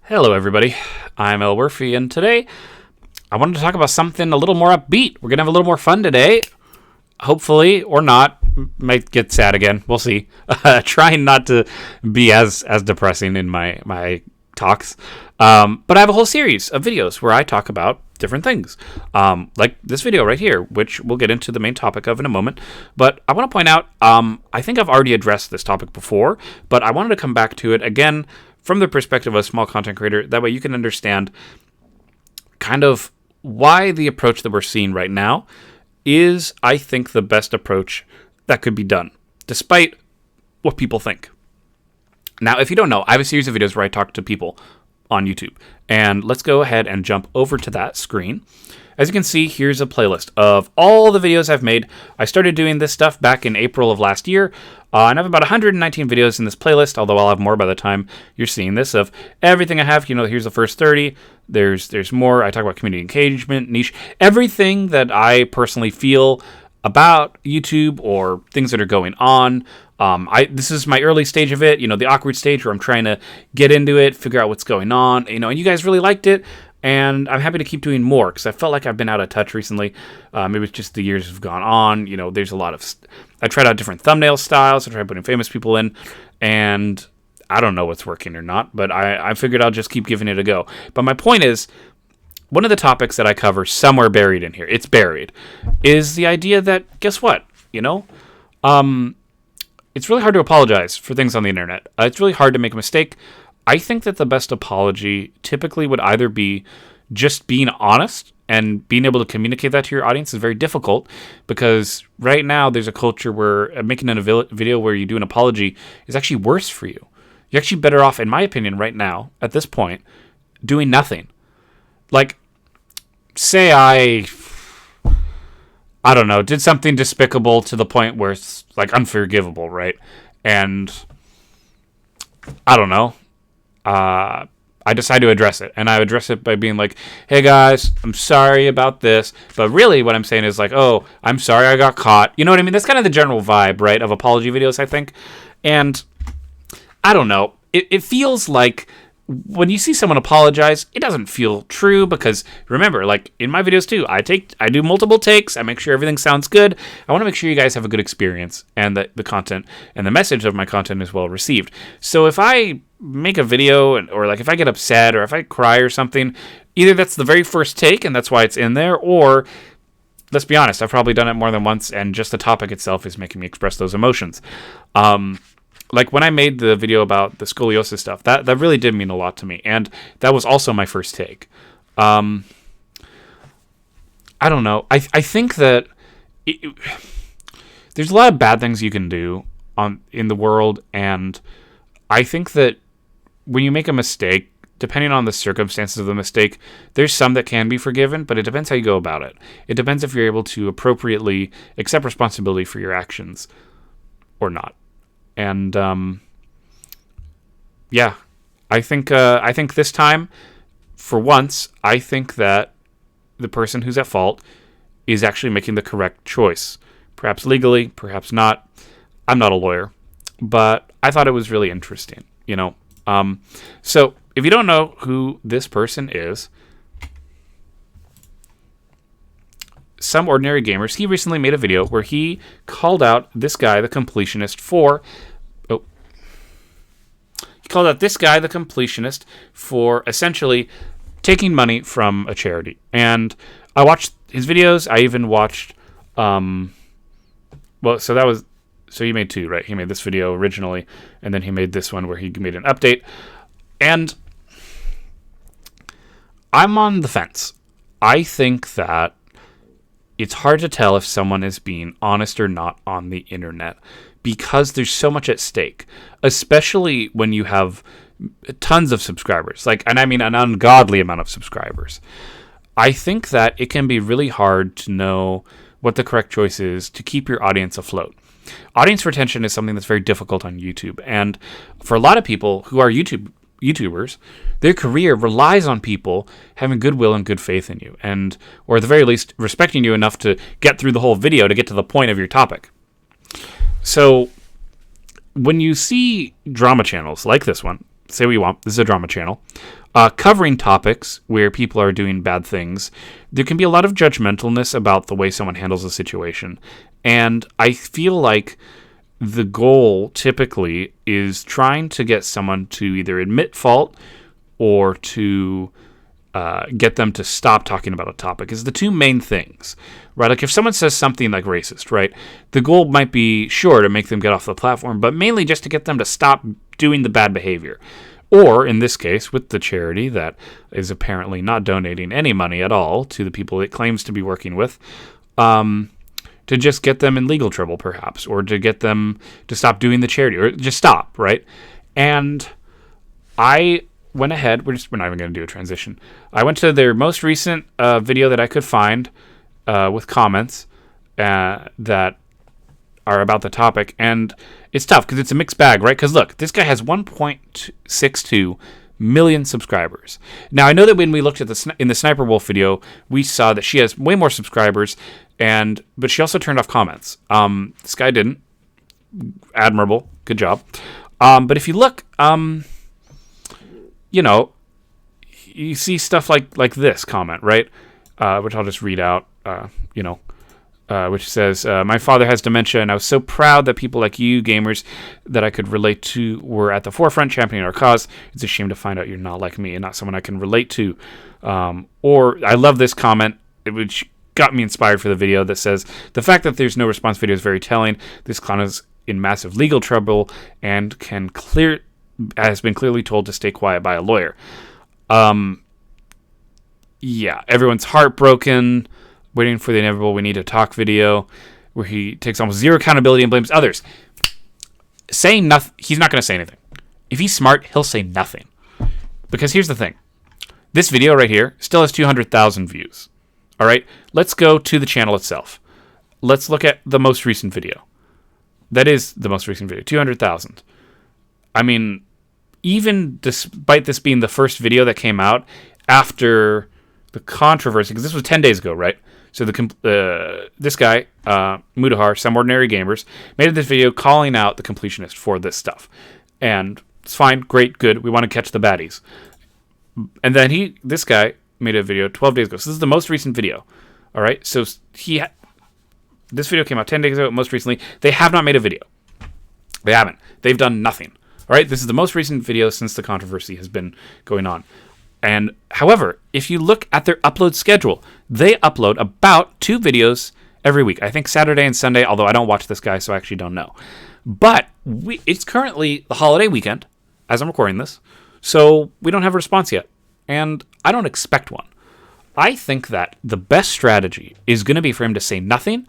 Hello everybody, I'm Elwirfy, and today I wanted to talk about something a little more upbeat. We're going to have a little more fun today, hopefully, or not. Might get sad again, we'll see. Trying not to be as depressing in my talks. But I have a whole series of videos where I talk about different things. Like this video right here, which we'll get into the main topic of in a moment. But I want to point out, I think I've already addressed this topic before, but I wanted to come back to it again from the perspective of a small content creator. That way you can understand kind of why the approach that we're seeing right now is, I think, the best approach that could be done, despite what people think. Now, if you don't know, I have a series of videos where I talk to people on YouTube. And let's go ahead and jump over to that screen. As you can see, here's a playlist of all the videos I've made. I started doing this stuff back in April of last year. And I have about 119 videos in this playlist, although I'll have more by the time you're seeing this, of everything I have. Here's the first 30. There's more. I talk about community engagement, niche, everything that I personally feel about YouTube or things that are going on. This is my early stage of it, the awkward stage where I'm trying to get into it, figure out what's going on, and you guys really liked it. And I'm happy to keep doing more because I felt like I've been out of touch recently. Maybe it's just the years have gone on. There's a lot of... I tried out different thumbnail styles. I tried putting famous people in. And I don't know what's working or not. But I figured I'll just keep giving it a go. But my point is, one of the topics that I cover somewhere buried in here, it's buried, is the idea that, guess what? It's really hard to apologize for things on the internet. It's really hard to make a mistake. I think that the best apology typically would either be just being honest, and being able to communicate that to your audience is very difficult because right now there's a culture where making a video where you do an apology is actually worse for you. You're actually better off, in my opinion, right now, at this point, doing nothing. Like, say I don't know, did something despicable to the point where it's like unforgivable, right? And I don't know. I decide to address it, and I address it by being like, hey guys, I'm sorry about this. But really what I'm saying is like, oh, I'm sorry I got caught. You know what I mean? That's kind of the general vibe, right, of apology videos, I think. And I don't know. It feels like when you see someone apologize, it doesn't feel true because remember, like in my videos too, I do multiple takes. I make sure everything sounds good. I want to make sure you guys have a good experience and that the content and the message of my content is well received. So if I make a video or like if I get upset or if I cry or something, either that's the very first take and that's why it's in there, or let's be honest, I've probably done it more than once and just the topic itself is making me express those emotions. Like when I made the video about the scoliosis stuff, that really did mean a lot to me. And that was also my first take. I don't know. I think that there's a lot of bad things you can do in the world. And I think that when you make a mistake, depending on the circumstances of the mistake, there's some that can be forgiven, but it depends how you go about it. It depends if you're able to appropriately accept responsibility for your actions or not. And yeah, I think this time, for once, I think that the person who's at fault is actually making the correct choice. Perhaps legally, perhaps not. I'm not a lawyer, but I thought it was really interesting, So if you don't know who this person is, Some Ordinary Gamers, he recently made a video where he called out this guy, the Completionist, for essentially taking money from a charity. And I watched his videos. I even watched, so he made two, right? He made this video originally, and then he made this one where he made an update. And I'm on the fence. I think that it's hard to tell if someone is being honest or not on the internet because there's so much at stake, especially when you have tons of subscribers, and I mean an ungodly amount of subscribers. I think that it can be really hard to know what the correct choice is to keep your audience afloat. Audience retention is something that's very difficult on YouTube, and for a lot of people who are YouTubers, their career relies on people having goodwill and good faith in you, or at the very least respecting you enough to get through the whole video to get to the point of your topic. So when you see drama channels like this one, say what you want. This is a drama channel. Covering topics where people are doing bad things, there can be a lot of judgmentalness about the way someone handles a situation. And I feel like the goal typically is trying to get someone to either admit fault or to get them to stop talking about a topic is the two main things, right? Like if someone says something like racist, right? The goal might be, sure, to make them get off the platform, but mainly just to get them to stop doing the bad behavior. Or, in this case, with the charity that is apparently not donating any money at all to the people it claims to be working with, to just get them in legal trouble, perhaps, or to get them to stop doing the charity, or just stop, right? And I went ahead, we're not even going to do a transition. I went to their most recent video that I could find with comments that are about the topic, and it's tough because it's a mixed bag, right? Because look, this guy has 1.62 million subscribers. Now, I know that when we looked at in the Sniper Wolf video, we saw that she has way more subscribers, but she also turned off comments. This guy didn't. Admirable. Good job. But if you look, you see stuff like this comment, right? Which I'll just read out, which says, my father has dementia, and I was so proud that people like you, gamers, that I could relate to were at the forefront championing our cause. It's a shame to find out you're not like me and not someone I can relate to. Or I love this comment, which got me inspired for the video, that says, the fact that there's no response video is very telling. This clown is in massive legal trouble and has been clearly told to stay quiet by a lawyer. Yeah, everyone's heartbroken, waiting for the inevitable we need to talk video, where he takes almost zero accountability and blames others. Saying nothing, he's not going to say anything. If he's smart, he'll say nothing. Because here's the thing. This video right here still has 200,000 views. All right, let's go to the channel itself. Let's look at the most recent video. That is the most recent video, 200,000. I mean, even despite this being the first video that came out after the controversy, because this was 10 days ago, right? So this guy, Mudahar, Some Ordinary Gamers, made this video calling out the Completionist for this stuff. And it's fine, great, good. We want to catch the baddies. And then this guy made a video 12 days ago. So this is the most recent video. All right? So this video came out 10 days ago, most recently. They have not made a video. They haven't. They've done nothing. All right? This is the most recent video since the controversy has been going on. And however, if you look at their upload schedule, they upload about 2 videos every week. I think Saturday and Sunday, although I don't watch this guy, so I actually don't know. But it's currently the holiday weekend, as I'm recording this, so we don't have a response yet. And I don't expect one. I think that the best strategy is going to be for him to say nothing,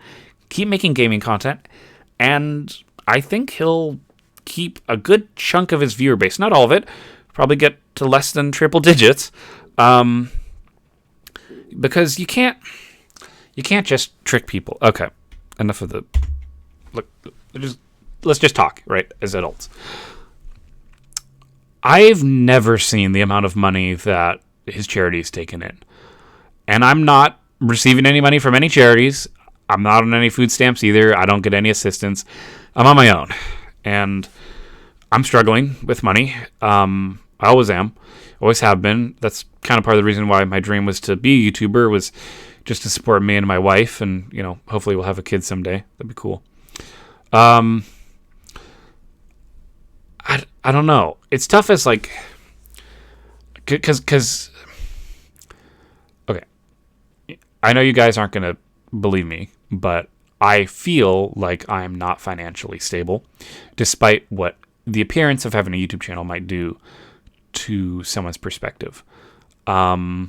keep making gaming content, and I think he'll keep a good chunk of his viewer base. Not all of it. Probably get to less than triple digits, because you can't just trick people. Okay, enough of the look. Let's just talk, right? As adults, I've never seen the amount of money that his charity's taken in, and I'm not receiving any money from any charities. I'm not on any food stamps either. I don't get any assistance. I'm on my own, and I'm struggling with money. I always am. Always have been. That's kind of part of the reason why my dream was to be a YouTuber, was just to support me and my wife, and hopefully we'll have a kid someday. That'd be cool. I don't know. It's tough as because okay, I know you guys aren't gonna believe me, but I feel like I'm not financially stable, despite what the appearance of having a YouTube channel might do to someone's perspective. I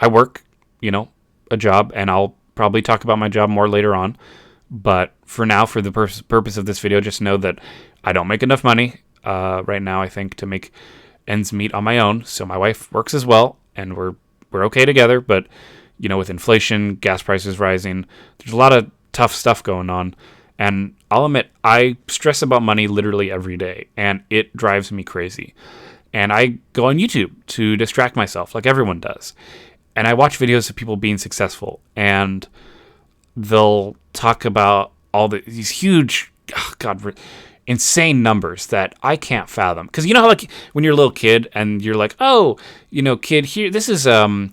work, a job, and I'll probably talk about my job more later on. But for now, for the purpose of this video, just know that I don't make enough money right now, I think, to make ends meet on my own. So my wife works as well, and we're okay together. But with inflation, gas prices rising, there's a lot of tough stuff going on. And I'll admit, I stress about money literally every day, and it drives me crazy. And I go on YouTube to distract myself, like everyone does. And I watch videos of people being successful, and they'll talk about all these huge, insane numbers that I can't fathom. Because you know how, like, when you're a little kid and you're like, oh, kid, here, this is a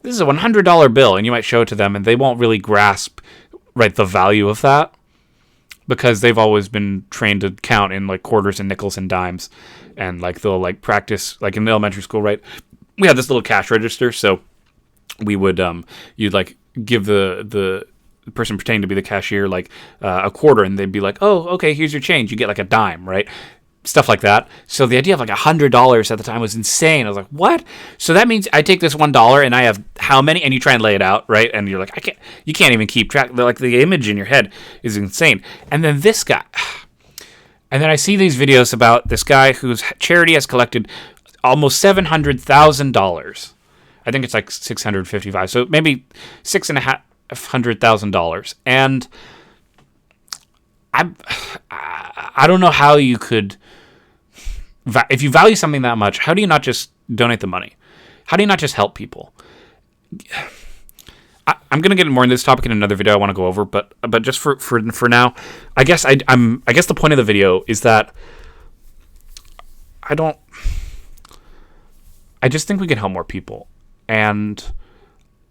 $100 bill, and you might show it to them, and they won't really grasp, right, the value of that, because they've always been trained to count in, like, quarters and nickels and dimes, and, like, they'll, like, practice, like, in elementary school, right? We had this little cash register, so we would, you'd, like, give the person pretending to be the cashier, like, a quarter, and they'd be like, oh, okay, here's your change. You get, like, a dime, right? Stuff like that. So the idea of, like, $100 at the time was insane. I was like, what? So that means I take this $1 and I have how many? And you try and lay it out, right? And you're like, you can't even keep track. Like, the image in your head is insane. And then this guy, and then I see these videos about this guy whose charity has collected almost $700,000. I think it's like 655. So maybe $650,000. And I don't know how you could, if you value something that much, how do you not just donate the money? How do you not just help people? I'm going to get more into this topic in another video I want to go over, but just for now, I guess I guess the point of the video is that I just think we can help more people. And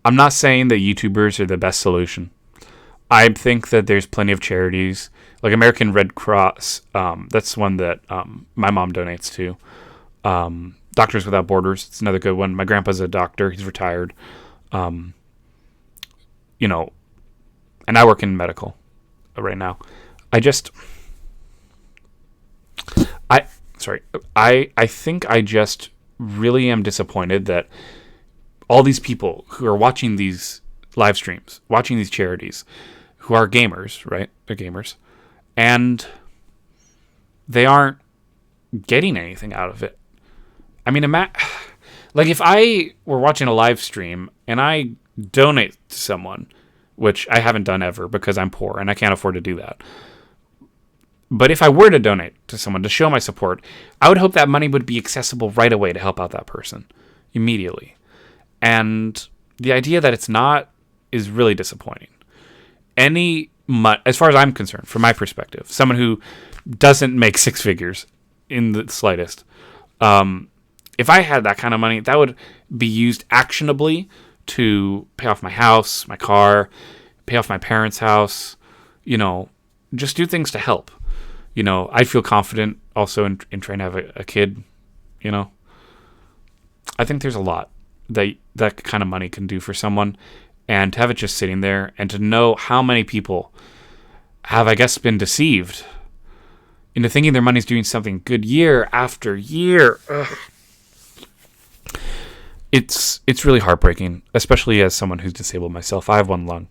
I'm not saying that YouTubers are the best solution. I think that there's plenty of charities, like American Red Cross. That's one that my mom donates to. Doctors Without Borders, it's another good one. My grandpa's a doctor. He's retired. And I work in medical right now. I think I just really am disappointed that all these people who are watching these live streams, watching these charities, who are gamers, right? They're gamers. And they aren't getting anything out of it. I mean, like, if I were watching a live stream and I donate to someone, which I haven't done ever because I'm poor and I can't afford to do that. But if I were to donate to someone to show my support, I would hope that money would be accessible right away to help out that person immediately. And the idea that it's not is really disappointing. As far as I'm concerned, from my perspective, someone who doesn't make six figures in the slightest, if I had that kind of money, that would be used actionably to pay off my house, my car, pay off my parents' house, just do things to help. I feel confident also in trying to have a kid, I think there's a lot that kind of money can do for someone, and to have it just sitting there and to know how many people have, I guess, been deceived into thinking their money's doing something good year after year. Ugh. It's really heartbreaking, especially as someone who's disabled myself. I have one lung.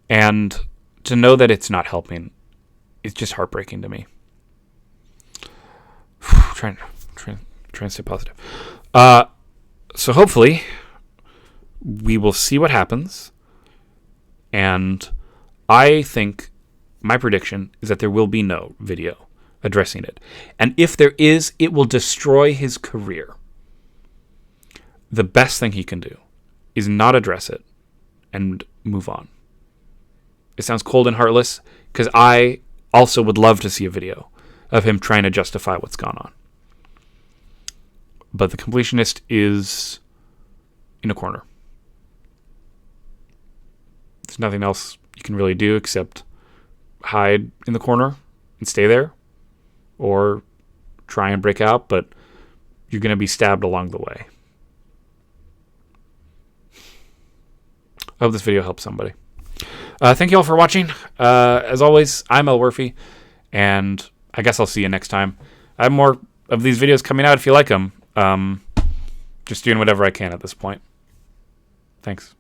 And to know that it's not helping is just heartbreaking to me. Trying to stay positive. So hopefully we will see what happens. And I think my prediction is that there will be no video addressing it. And if there is, it will destroy his career. The best thing he can do is not address it and move on. It sounds cold and heartless, because I also would love to see a video of him trying to justify what's gone on. But the completionist is in a corner. There's nothing else you can really do except hide in the corner and stay there, or try and break out, but you're going to be stabbed along the way. I hope this video helps somebody. Thank you all for watching. As always, I'm Elwirfy, and I guess I'll see you next time. I have more of these videos coming out if you like them. Just doing whatever I can at this point. Thanks.